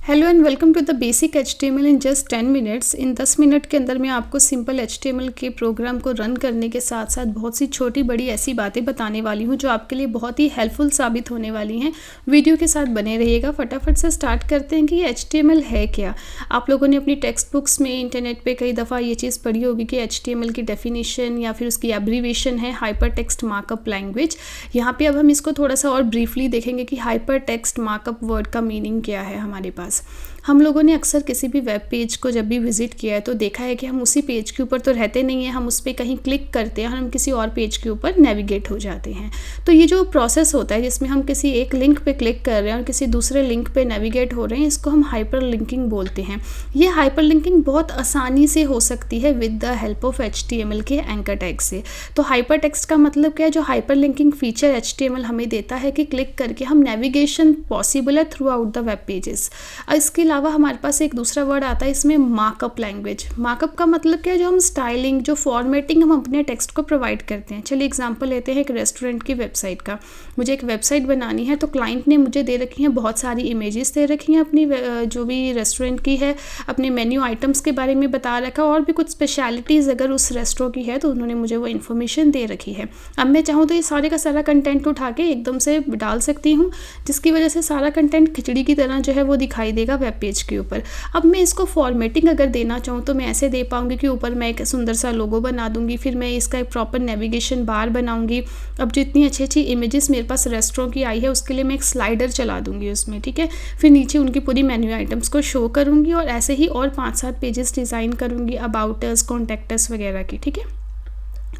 Hello and welcome to the basic HTML in just 10 minutes. इन 10 minute के अंदर मैं आपको सिंपल HTML के प्रोग्राम को रन करने के साथ साथ बहुत सी छोटी बड़ी ऐसी बातें बताने वाली हूँ जो आपके लिए बहुत ही हेल्पफुल साबित होने वाली हैं। वीडियो के साथ बने रहिएगा। फटाफट से स्टार्ट करते हैं कि ये HTML है क्या। आप लोगों ने अपनी टेक्स्ट बुक्स में, इंटरनेट पर कई दफ़ा ये चीज़ पढ़ी होगी कि HTML की डेफिनेशन या फिर उसकी एब्रीवेशन है हाइपर टेक्स्ट मार्कअप लैंग्वेज। यहाँ पर अब हम इसको थोड़ा सा और ब्रीफली देखेंगे कि हाइपर टेक्स्ट मार्कअप वर्ड का मीनिंग क्या है हमारे पास। हम लोगों ने अक्सर किसी भी वेब पेज को जब भी विजिट किया है तो देखा है कि हम उसी पेज के ऊपर तो रहते नहीं हैं, हम उस पर कहीं क्लिक करते हैं और हम किसी और पेज के ऊपर नेविगेट हो जाते हैं। तो ये जो प्रोसेस होता है जिसमें हम किसी एक लिंक पे क्लिक कर रहे हैं और किसी दूसरे लिंक पे नेविगेट हो रहे हैं, इसको हम हाइपर लिंकिंग बोलते हैं। ये हाइपर लिंकिंग बहुत आसानी से हो सकती है with the help of HTML के एंकर टैग से। तो हाइपर टेक्स्ट का मतलब क्या है? जो हाइपर लिंकिंग फीचर HTML हमें देता है कि क्लिक करके हम नेविगेशन पॉसिबल है through out the web pages. इसके अलावा हमारे पास एक दूसरा वर्ड आता है इसमें, मार्कअप लैंग्वेज। मार्कअप का मतलब क्या है? जो हम स्टाइलिंग, जो फॉर्मेटिंग हम अपने टेक्स्ट को प्रोवाइड करते हैं। चलिए एग्जांपल लेते हैं एक रेस्टोरेंट की वेबसाइट का। मुझे एक वेबसाइट बनानी है तो क्लाइंट ने मुझे दे रखी हैं बहुत सारी इमेजेस दे रखी हैं अपनी जो भी रेस्टोरेंट की है, अपने मेन्यू आइटम्स के बारे में बता रखा और भी कुछ स्पेशलिटीज़ अगर उस रेस्टोरेंट की है तो उन्होंने मुझे वो इन्फॉर्मेशन दे रखी है। अब मैं चाहूँ तो ये सारे का सारा कंटेंट उठा के एकदम से डाल सकती हूँ, जिसकी वजह से सारा कंटेंट खिचड़ी की तरह जो है वो दिखाई देगा वेब पेज के ऊपर। अब मैं इसको फॉर्मेटिंग अगर देना चाहूँ तो मैं ऐसे दे पाऊँगी कि ऊपर मैं एक सुंदर सा लोगो बना दूँगी, फिर मैं इसका एक प्रॉपर नेविगेशन बार बनाऊँगी। अब जितनी अच्छी अच्छी इमेजेस मेरे पास रेस्टोरेंट की आई है उसके लिए मैं एक स्लाइडर चला दूँगी उसमें, ठीक है। फिर नीचे उनकी पूरी मेन्यू आइटम्स को शो करूँगी और ऐसे ही और 5-7 पेजेस डिज़ाइन करूँगी अबाउट अस, कॉन्टैक्ट अस वगैरह की, ठीक है।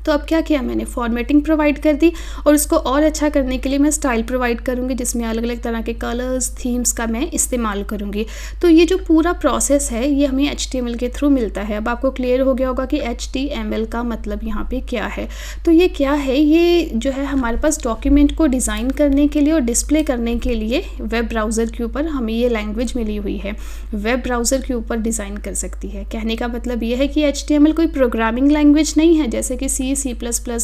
तो अब क्या किया मैंने? फॉर्मेटिंग प्रोवाइड कर दी और उसको और अच्छा करने के लिए मैं स्टाइल प्रोवाइड करूँगी जिसमें अलग अलग तरह के कलर्स, थीम्स का मैं इस्तेमाल करूँगी। तो ये जो पूरा प्रोसेस है ये हमें HTML के थ्रू मिलता है। अब आपको क्लियर हो गया होगा कि HTML का मतलब यहाँ पे क्या है। तो ये क्या है? ये जो है हमारे पास डॉक्यूमेंट को डिज़ाइन करने के लिए और डिस्प्ले करने के लिए वेब ब्राउज़र के ऊपर हमें ये लैंग्वेज मिली हुई है। वेब ब्राउज़र के ऊपर डिज़ाइन कर सकती है। कहने का मतलब ये है कि HTML कोई प्रोग्रामिंग लैंग्वेज नहीं है जैसे कि C++,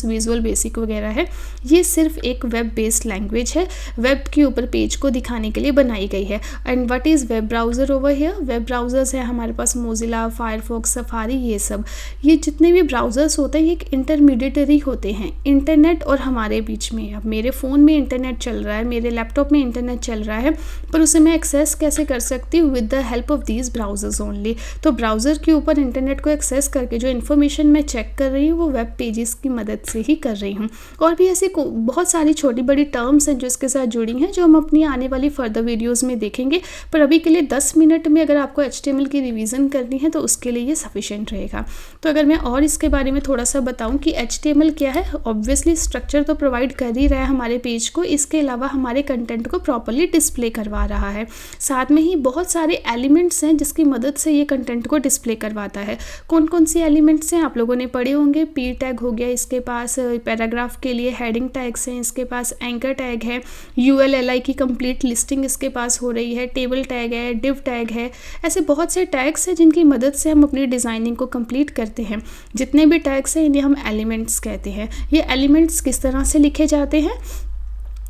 विजुअल बेसिक वगैरह है। ये सिर्फ एक वेब बेस्ड लैंग्वेज है, वेब के ऊपर पेज को दिखाने के लिए बनाई गई है। And what is web browser over here? Web browsers है हमारे पास मोजिला, फायरफॉक्स, सफारी, ये सब। ये जितने भी ब्राउज़र्स होते हैं ये एक इंटरमीडिएटरी होते हैं इंटरनेट और हमारे बीच में। अब मेरे फ़ोन में इंटरनेट चल रहा है, मेरे लैपटॉप में इंटरनेट चल रहा है, पर उसे मैं एक्सेस कैसे कर सकती हूँ? With the help of these browsers only. तो ब्राउज़र के ऊपर इंटरनेट को एक्सेस करके जो इन्फॉर्मेशन मैं चेक कर रही हूँ वो वेब पेजेस की मदद से ही कर रही हूँ। और भी ऐसी बहुत सारी छोटी बड़ी टर्म्स हैं जो इसके साथ जुड़ी हैं जो हम अपनी आने वाली फर्दर वीडियोस में देखेंगे, पर अभी के लिए 10 मिनट में अगर आपको HTML की रिवीजन करनी है तो उसके लिए ये सफिशिएंट रहेगा। तो अगर मैं और इसके बारे में थोड़ा सा बताऊं कि HTML क्या है, ऑब्वियसली स्ट्रक्चर तो प्रोवाइड कर ही रहा है हमारे पेज को, इसके अलावा हमारे कंटेंट को प्रॉपरली डिस्प्ले करवा रहा है। साथ में ही बहुत सारे एलिमेंट्स हैं जिसकी मदद से ये कंटेंट को डिस्प्ले करवाता है। कौन कौन से एलिमेंट्स हैं आप लोगों ने पढ़े होंगे। P टैग हो गया, इसके पास पैराग्राफ के लिए हेडिंग टैग्स हैं, इसके पास एंकर टैग है, ULLI की कंप्लीट लिस्टिंग इसके पास हो रही है, टेबल टैग है, डिव टैग है। ऐसे बहुत से टैग्स हैं जिनकी मदद से हम अपनी डिज़ाइनिंग को कंप्लीट करते हैं। जितने भी टैग्स हैं इन्हें हम एलिमेंट्स कहते हैं। ये एलिमेंट्स किस तरह से लिखे जाते हैं?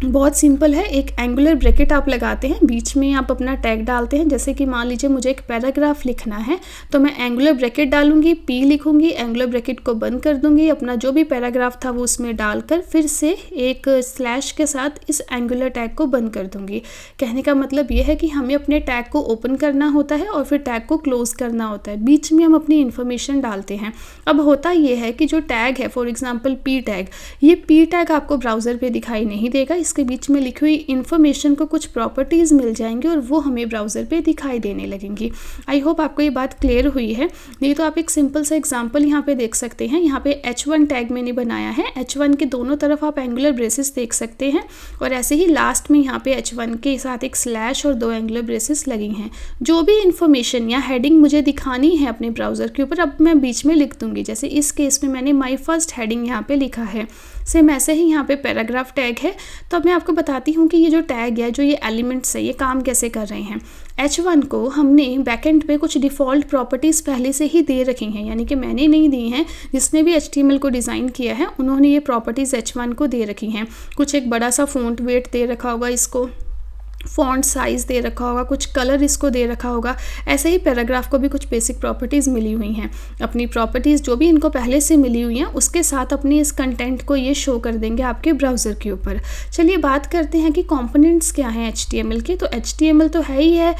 बहुत सिंपल है। एक एंगुलर ब्रैकेट आप लगाते हैं, बीच में आप अपना टैग डालते हैं। जैसे कि मान लीजिए मुझे एक पैराग्राफ लिखना है तो मैं एंगुलर ब्रैकेट डालूंगी, P लिखूंगी, एंगुलर ब्रैकेट को बंद कर दूंगी, अपना जो भी पैराग्राफ था वो उसमें डालकर फिर से एक स्लैश के साथ इस एंगुलर टैग को बंद कर दूंगी। कहने का मतलब ये है कि हमें अपने टैग को ओपन करना होता है और फिर टैग को क्लोज करना होता है। बीच में हम अपनी इन्फॉर्मेशन डालते हैं। अब होता ये है कि जो टैग है, फॉर एग्जाम्पल P टैग, ये P टैग आपको ब्राउज़र पर दिखाई नहीं देगा। इसके बीच में लिखी हुई इन्फॉर्मेशन को कुछ प्रॉपर्टीज़ मिल जाएंगी और वो हमें ब्राउज़र पे दिखाई देने लगेंगी। आई होप आपको ये बात क्लियर हुई है। नहीं तो आप एक सिंपल सा एग्जांपल यहाँ पे देख सकते हैं। यहाँ पे H1 टैग मैंने बनाया है। H1 के दोनों तरफ आप एंगुलर ब्रेसेस देख सकते हैं और ऐसे ही लास्ट में यहाँ पे H1 के साथ एक स्लैश और 2 एंगुलर ब्रेसेस लगी हैं। जो भी इन्फॉर्मेशन या हेडिंग मुझे दिखानी है अपने ब्राउज़र के ऊपर, अब मैं बीच में लिख दूँगी। जैसे इस केस में मैंने माई फर्स्ट हेडिंग यहाँ पे लिखा है। सेम ऐसे ही यहाँ पे पैराग्राफ टैग है। तो अब मैं आपको बताती हूँ कि ये जो टैग है, जो ये एलिमेंट्स है, ये काम कैसे कर रहे हैं। H1 को हमने बैकएंड पे कुछ डिफ़ॉल्ट प्रॉपर्टीज़ पहले से ही दे रखी हैं, यानी कि मैंने नहीं दी हैं, जिसने भी HTML को डिज़ाइन किया है उन्होंने ये प्रॉपर्टीज़ H1 को दे रखी हैं। कुछ एक बड़ा सा फ़ॉन्ट वेट दे रखा होगा इसको, फ़ॉन्ट साइज़ दे रखा होगा, कुछ कलर इसको दे रखा होगा। ऐसे ही पैराग्राफ को भी कुछ बेसिक प्रॉपर्टीज़ मिली हुई हैं। अपनी प्रॉपर्टीज़ जो भी इनको पहले से मिली हुई हैं उसके साथ अपनी इस कंटेंट को ये शो कर देंगे आपके ब्राउज़र के ऊपर। चलिए बात करते हैं कि कंपोनेंट्स क्या हैं HTML के। तो HTML तो है ही है,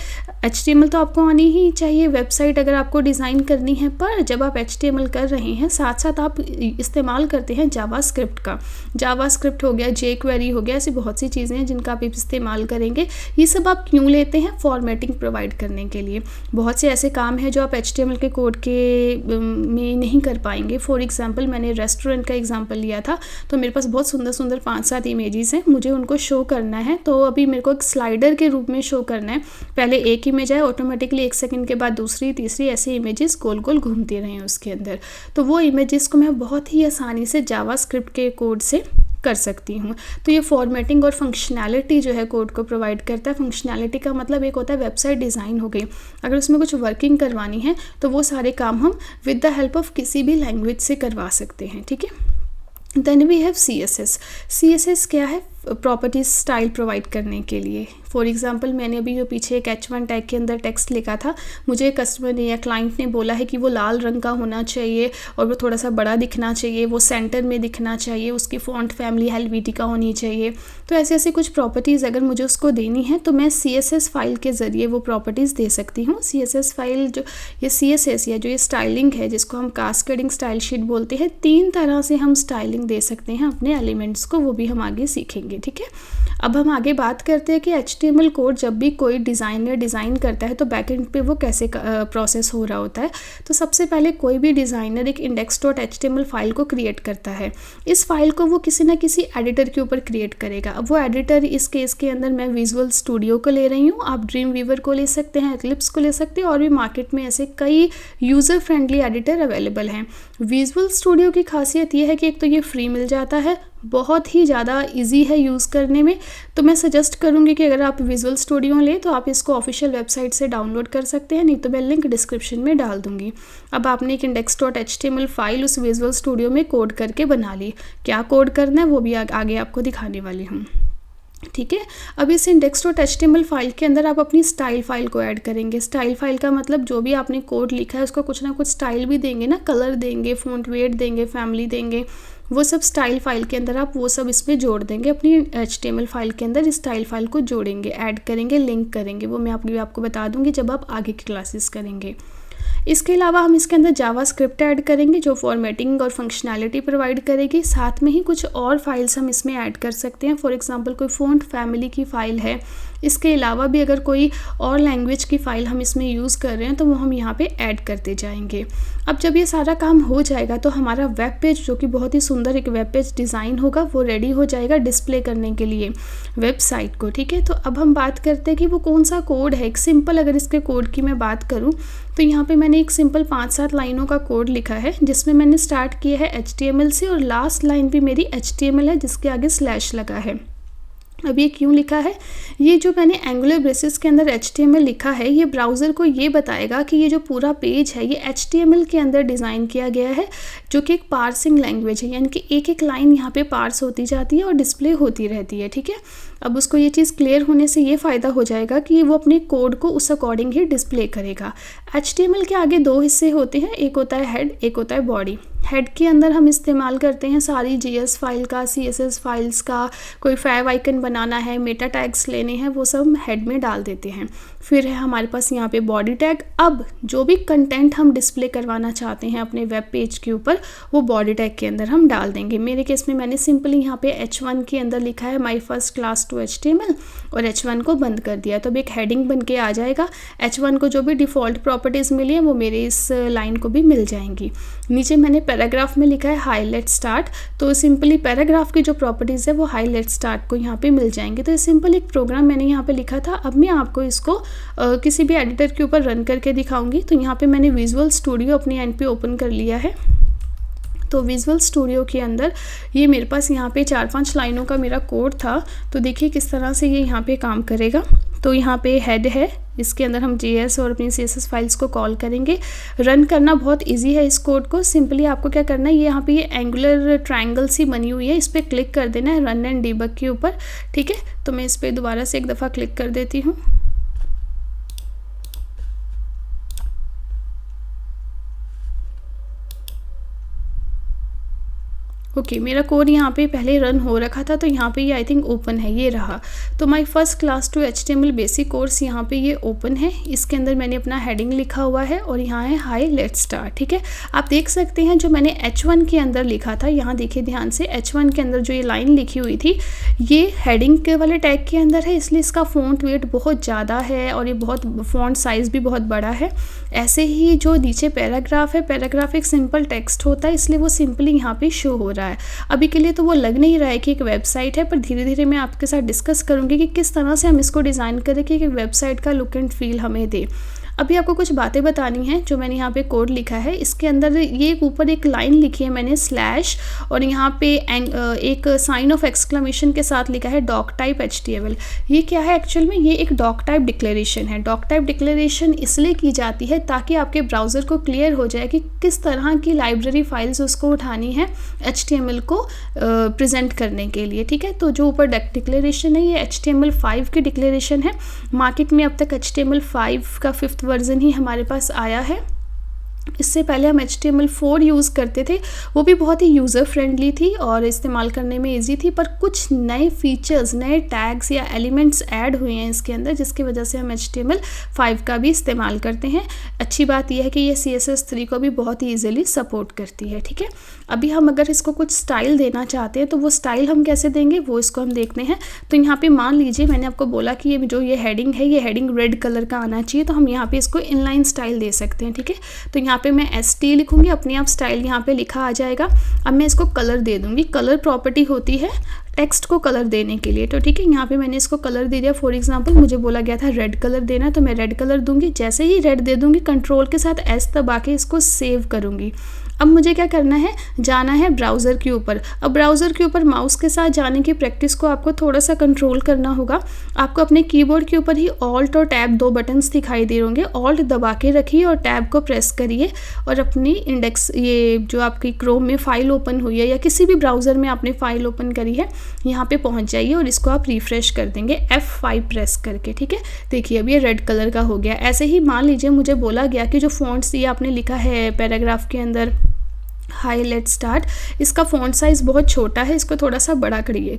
HTML तो आपको आनी ही चाहिए वेबसाइट अगर आपको डिज़ाइन करनी है। पर जब आप HTML कर रहे हैं साथ साथ आप इस्तेमाल करते हैं जावास्क्रिप्ट का। जावास्क्रिप्ट हो गया, jQuery हो गया, ऐसी बहुत सी चीज़ें हैं जिनका आप इस्तेमाल करेंगे। ये सब आप क्यों लेते हैं? फॉर्मेटिंग प्रोवाइड करने के लिए। बहुत से ऐसे काम हैं जो आप HTML के कोड के में नहीं कर पाएंगे। फॉर एग्जांपल मैंने रेस्टोरेंट का एग्जांपल लिया था, तो मेरे पास बहुत सुंदर सुंदर 5-7 इमेजेस हैं, मुझे उनको शो करना है। तो अभी मेरे को एक स्लाइडर के रूप में शो करना है। पहले एक इमेज आए, ऑटोमेटिकली 1 सेकंड के बाद दूसरी, तीसरी, ऐसे इमेजेस गोल गोल घूमते रहें उसके अंदर। तो वो इमेजेस को मैं बहुत ही आसानी से जावास्क्रिप्ट के कोड से कर सकती हूँ। तो ये फॉर्मेटिंग और फंक्शनैलिटी जो है कोड को प्रोवाइड करता है। फंक्शनैलिटी का मतलब एक होता है वेबसाइट डिज़ाइन हो गई, अगर उसमें कुछ वर्किंग करवानी है तो वो सारे काम हम विद द हेल्प ऑफ किसी भी लैंग्वेज से करवा सकते हैं, ठीक है। Then we have CSS। CSS क्या है? प्रॉपर्टीज स्टाइल प्रोवाइड करने के लिए। फॉर एग्जांपल मैंने अभी जो पीछे एक H1 टैग के अंदर टेक्स्ट लिखा था, मुझे कस्टमर ने या क्लाइंट ने बोला है कि वो लाल रंग का होना चाहिए और वो थोड़ा सा बड़ा दिखना चाहिए, वो सेंटर में दिखना चाहिए, उसकी फ़ॉन्ट फैमिली हेल्वेटिका होनी चाहिए। तो ऐसे ऐसे कुछ प्रॉपर्टीज़ अगर मुझे उसको देनी है तो मैं CSS फाइल के ज़रिए वो प्रॉपर्टीज़ दे सकती हूँ। CSS फाइल जो ये CSS या जो ये स्टाइलिंग है जिसको हम कास्केडिंग स्टाइल शीट बोलते हैं, 3 तरह से हम स्टाइलिंग दे सकते हैं अपने एलिमेंट्स को, वो भी हम आगे सीखेंगे, ठीक है। अब हम आगे बात करते हैं कि HTML कोड जब भी कोई डिज़ाइनर डिज़ाइन करता है तो बैकएंड पे वो कैसे प्रोसेस हो रहा होता है। तो सबसे पहले कोई भी डिज़ाइनर एक index.html फाइल को क्रिएट करता है। इस फाइल को वो किसी ना किसी एडिटर के ऊपर क्रिएट करेगा। अब वो एडिटर इस केस के अंदर मैं विजुअल स्टूडियो को ले रही हूँ, आप ड्रीम वीवर को ले सकते हैं, एक्लिप्स को ले सकते हैं, और भी मार्केट में ऐसे कई यूज़र फ्रेंडली एडिटर अवेलेबल हैं। विजुअल स्टूडियो की खासियत ये है कि एक तो ये फ्री मिल जाता है, बहुत ही ज़्यादा इजी है यूज़ करने में। तो मैं सजेस्ट करूँगी कि अगर आप विजुअल स्टूडियो लें तो आप इसको ऑफिशियल वेबसाइट से डाउनलोड कर सकते हैं, नहीं तो मैं लिंक डिस्क्रिप्शन में डाल दूँगी। अब आपने एक index.html फाइल उस विजुअल स्टूडियो में कोड करके बना ली। क्या कोड करना है वो भी आगे आपको दिखाने वाली हूँ, ठीक है। अब इस index.html फाइल के अंदर आप अपनी स्टाइल फाइल को ऐड करेंगे। स्टाइल फाइल का मतलब जो भी आपने कोड लिखा है उसको कुछ ना कुछ स्टाइल भी देंगे ना, कलर देंगे, फ़ॉन्ट वेट देंगे, फैमिली देंगे, वो सब स्टाइल फाइल के अंदर आप वो सब इसमें जोड़ देंगे। अपनी HTML फाइल के अंदर इस स्टाइल फाइल को जोड़ेंगे, ऐड करेंगे, लिंक करेंगे। वो मैं आपको बता दूंगी जब आप आगे की क्लासेस करेंगे। इसके अलावा हम इसके अंदर जावास्क्रिप्ट ऐड करेंगे जो फॉर्मेटिंग और फंक्शनैलिटी प्रोवाइड करेगी। साथ में ही कुछ और फाइल्स हम इसमें ऐड कर सकते हैं। फॉर एग्जांपल कोई फ़ॉन्ट फैमिली की फ़ाइल है, इसके अलावा भी अगर कोई और लैंग्वेज की फ़ाइल हम इसमें यूज़ कर रहे हैं तो वो हम यहाँ पे ऐड करते जाएंगे। अब जब ये सारा काम हो जाएगा तो हमारा वेब पेज, जो कि बहुत ही सुंदर एक वेब पेज डिज़ाइन होगा, वो रेडी हो जाएगा डिस्प्ले करने के लिए वेबसाइट को, ठीक है। तो अब हम बात करते हैं कि वो कौन सा कोड है। एक सिंपल अगर इसके कोड की मैं बात करूँ तो यहाँ पे मैंने एक सिंपल 5-7 लाइनों का कोड लिखा है जिसमें मैंने स्टार्ट किया है HTML से, और लास्ट लाइन भी मेरी HTML है जिसके आगे स्लैश लगा है। अब ये क्यों लिखा है? ये जो मैंने एंगुलर ब्रेसेस के अंदर HTML लिखा है, ये ब्राउज़र को ये बताएगा कि ये जो पूरा पेज है ये HTML के अंदर डिज़ाइन किया गया है, जो कि एक पार्सिंग लैंग्वेज है, यानी कि एक एक लाइन यहाँ पे पार्स होती जाती है और डिस्प्ले होती रहती है, ठीक है। अब उसको ये चीज़ क्लियर होने से ये फ़ायदा हो जाएगा कि वो अपने कोड को उस अकॉर्डिंग ही डिस्प्ले करेगा। HTML के आगे 2 हिस्से होते हैं, एक होता है हेड, एक होता है बॉडी। हेड के अंदर हम इस्तेमाल करते हैं सारी JS फाइल का, CSS फाइल्स का, कोई फैव आइकन बनाना है, मेटा टैग्स लेने हैं, वो सब हेड में डाल देते हैं। फिर है हमारे पास यहाँ पे बॉडी टैग। अब जो भी कंटेंट हम डिस्प्ले करवाना चाहते हैं अपने वेब पेज के ऊपर, वो बॉडी टैग के अंदर हम डाल देंगे। मेरे केस में मैंने सिंपली यहाँ पे H1 के अंदर लिखा है my first class to HTML और H1 को बंद कर दिया, तो अब एक हेडिंग बन के आ जाएगा। H1 को जो भी डिफ़ॉल्ट प्रॉपर्टीज़ मिली है वो मेरे इस लाइन को भी मिल जाएंगी। नीचे मैंने पैराग्राफ में लिखा है हाई लेट स्टार्ट, तो सिंपली पैराग्राफ की जो प्रॉपर्टीज़ है वो हाई लेट स्टार्ट को यहाँ पे मिल जाएंगे। तो सिंपल एक प्रोग्राम मैंने यहाँ पे लिखा था। अब मैं आपको इसको किसी भी एडिटर के ऊपर रन करके दिखाऊंगी। तो यहाँ पे मैंने विजुअल स्टूडियो अपनी एंड पे ओपन कर लिया है। तो विजुअल स्टूडियो के अंदर ये मेरे पास यहाँ पे 4-5 लाइनों का मेरा कोड था। तो देखिए किस तरह से ये यहाँ पे काम करेगा। तो यहाँ पे हेड है, इसके अंदर हम JS और अपनी CSS फाइल्स को कॉल करेंगे। रन करना बहुत इजी है इस कोड को। सिंपली आपको क्या करना है, ये यहाँ पे ये एंगुलर ट्रायंगल सी बनी हुई है, इस पर क्लिक कर देना है रन एंड डिबग के ऊपर। ठीक है, तो मैं इस पर दोबारा से एक दफ़ा क्लिक कर देती हूँ। ओके, मेरा कोड यहाँ पे पहले रन हो रखा था, तो यहाँ पे ये आई थिंक ओपन है, ये रहा। तो my first class to HTML basic course यहाँ पे ये ओपन है। इसके अंदर मैंने अपना हेडिंग लिखा हुआ है और यहाँ है हाई लेट्स स्टार्ट। ठीक है, आप देख सकते हैं जो मैंने H1 के अंदर लिखा था, यहाँ देखिए ध्यान से, H1 के अंदर जो ये लाइन लिखी हुई थी ये हेडिंग के वाले टैग के अंदर है, इसलिए इसका फ़ॉन्ट वेट बहुत ज़्यादा है और ये बहुत फ़ॉन्ट साइज़ भी बहुत बड़ा है। ऐसे ही जो नीचे पैराग्राफ है, पैराग्राफ एक सिंपल टेक्स्ट होता है, इसलिए वो सिंपली यहाँ पे शो हो रहा है। अभी के लिए तो वो लग नहीं रहा है कि एक वेबसाइट है, पर धीरे धीरे मैं आपके साथ डिस्कस करूँगी कि किस तरह से हम इसको डिज़ाइन करें कि एक वेबसाइट का लुक एंड फील हमें दे। अभी आपको कुछ बातें बतानी हैं जो मैंने यहाँ पे कोड लिखा है। इसके अंदर ये ऊपर एक लाइन लिखी है मैंने स्लैश, और यहाँ पे एक साइन ऑफ एक्सक्लेमेशन के साथ लिखा है डॉक टाइप HTML। ये क्या है एक्चुअल में, ये एक डॉक टाइप डिक्लेरेशन है। डॉक टाइप डिक्लेरेशन इसलिए की जाती है ताकि आपके ब्राउज़र को क्लियर हो जाए कि किस तरह की लाइब्रेरी फाइल्स उसको उठानी है HTML को प्रेजेंट करने के लिए। ठीक है, तो जो ऊपर डिक्लेरेशन है ये HTML5 की डिक्लेरेशन है। मार्केट में अब तक HTML5 का 5th वर्जन ही हमारे पास आया है। इससे पहले हम HTML4 यूज़ करते थे, वो भी बहुत ही यूज़र फ्रेंडली थी और इस्तेमाल करने में इजी थी, पर कुछ नए फीचर्स, नए टैग्स या एलिमेंट्स ऐड हुए हैं इसके अंदर, जिसकी वजह से हम HTML5 का भी इस्तेमाल करते हैं। अच्छी बात यह है कि ये CSS3 को भी बहुत ही ईजिली सपोर्ट करती है। ठीक है, अभी हम अगर इसको कुछ स्टाइल देना चाहते हैं तो वो स्टाइल हम कैसे देंगे वो इसको हम देखते हैं। तो यहाँ पे मान लीजिए मैंने आपको बोला कि ये जो ये हेडिंग है, ये हेडिंग रेड कलर का आना चाहिए, तो हम यहाँ पे इसको इनलाइन स्टाइल दे सकते हैं। ठीक है, तो यहाँ पे मैं ST लिखूंगी, अपने आप स्टाइल यहाँ पे लिखा आ जाएगा। अब मैं इसको कलर दे दूंगी। कलर प्रॉपर्टी होती है टेक्स्ट को कलर देने के लिए, तो ठीक है, यहाँ पे मैंने इसको कलर दे दिया। फॉर एग्जांपल मुझे बोला गया था रेड कलर देना, तो मैं रेड कलर दूंगी। जैसे ही रेड दे दूंगी, कंट्रोल के साथ S दबा के इसको सेव करूंगी। अब मुझे क्या करना है, जाना है ब्राउज़र के ऊपर। अब ब्राउज़र के ऊपर माउस के साथ जाने की प्रैक्टिस को आपको थोड़ा सा कंट्रोल करना होगा। आपको अपने कीबोर्ड के ऊपर ही ऑल्ट और टैब 2 बटन्स दिखाई दे होंगे। ऑल्ट दबा के रखिए और टैब को प्रेस करिए और अपनी इंडेक्स, ये जो आपकी क्रोम में फ़ाइल ओपन हुई है या किसी भी ब्राउज़र में आपने फ़ाइल ओपन करी है, यहाँ पे पहुँच जाइए और इसको आप रिफ़्रेश कर देंगे F5 प्रेस करके। ठीक है, देखिए अब ये रेड कलर का हो गया। ऐसे ही मान लीजिए मुझे बोला गया कि जो फ़ॉन्ट्स ये आपने लिखा है पैराग्राफ के अंदर हाई लेट्स स्टार्ट, इसका फ़ॉन्ट साइज़ बहुत छोटा है, इसको थोड़ा सा बड़ा करिए।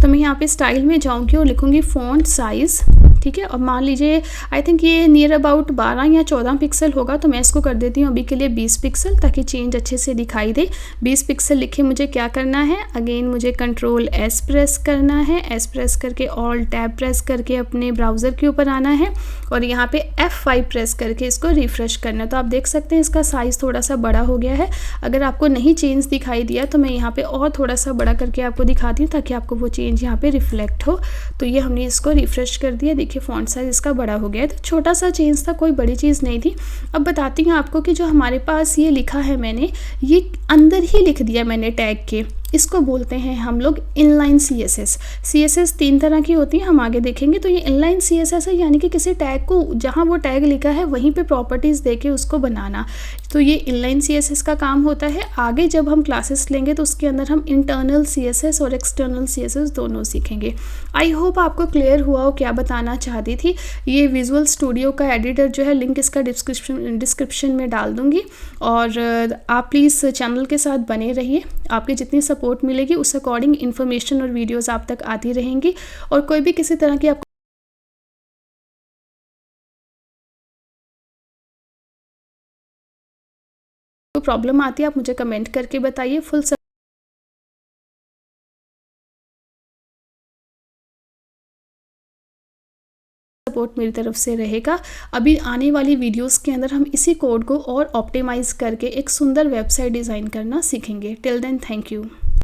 तो मैं यहाँ पे स्टाइल में जाऊँगी और लिखूँगी फ़ॉन्ट साइज़। ठीक है, और मान लीजिए आई थिंक ये नियर अबाउट 12 या 14 पिक्सल होगा, तो मैं इसको कर देती हूँ अभी के लिए 20 पिक्सल, ताकि चेंज अच्छे से दिखाई दे। 20 पिक्सल लिखे मुझे क्या करना है, अगेन मुझे कंट्रोल S प्रेस करना है। S प्रेस करके ऑल टैब प्रेस करके अपने ब्राउज़र के ऊपर आना है और यहाँ पे F5 प्रेस करके इसको रिफ़्रेश करना है। तो आप देख सकते हैं इसका साइज़ थोड़ा सा बड़ा हो गया है। अगर आपको नहीं चेंज दिखाई दिया तो मैं यहाँ पे और थोड़ा सा बड़ा करके आपको दिखाती हूँ, ताकि आपको वो चेंज यहाँ पे रिफ्लेक्ट हो। तो ये हमने इसको रिफ़्रेश कर दिया, देखिए फ़ॉन्ट साइज़ इसका बड़ा हो गया है। तो छोटा सा चेंज था, कोई बड़ी चीज़ नहीं थी। अब बताती हूँ आपको कि जो हमारे पास ये लिखा है मैंने, ये अंदर ही लिख दिया मैंने टैग के, इसको बोलते हैं हम लोग इनलाइन CSS। CSS 3 तरह की होती है, हम आगे देखेंगे। तो ये इनलाइन CSS है, यानी कि किसी टैग को जहाँ वो टैग लिखा है वहीं पे प्रॉपर्टीज़ देके उसको बनाना। तो ये इनलाइन CSS का काम होता है। आगे जब हम क्लासेस लेंगे तो उसके अंदर हम इंटरनल CSS और एक्सटर्नल CSS दोनों सीखेंगे। आई होप आपको क्लियर हुआ हो क्या बताना चाहती थी। ये विजुअल स्टूडियो का एडिटर जो है, लिंक इसका डिस्क्रिप्शन में डाल दूँगी। और आप प्लीज़ चैनल के साथ बने रहिए, आपकी जितनी सपोर्ट मिलेगी उस अकॉर्डिंग इन्फॉर्मेशन और वीडियोस आप तक आती रहेंगी। और कोई भी किसी तरह की आपको प्रॉब्लम आती है, आप मुझे कमेंट करके बताइए। फुल सपोर्ट मेरी तरफ से रहेगा। अभी आने वाली वीडियोस के अंदर हम इसी कोड को और ऑप्टिमाइज़ करके एक सुंदर वेबसाइट डिज़ाइन करना सीखेंगे। Till then, thank you.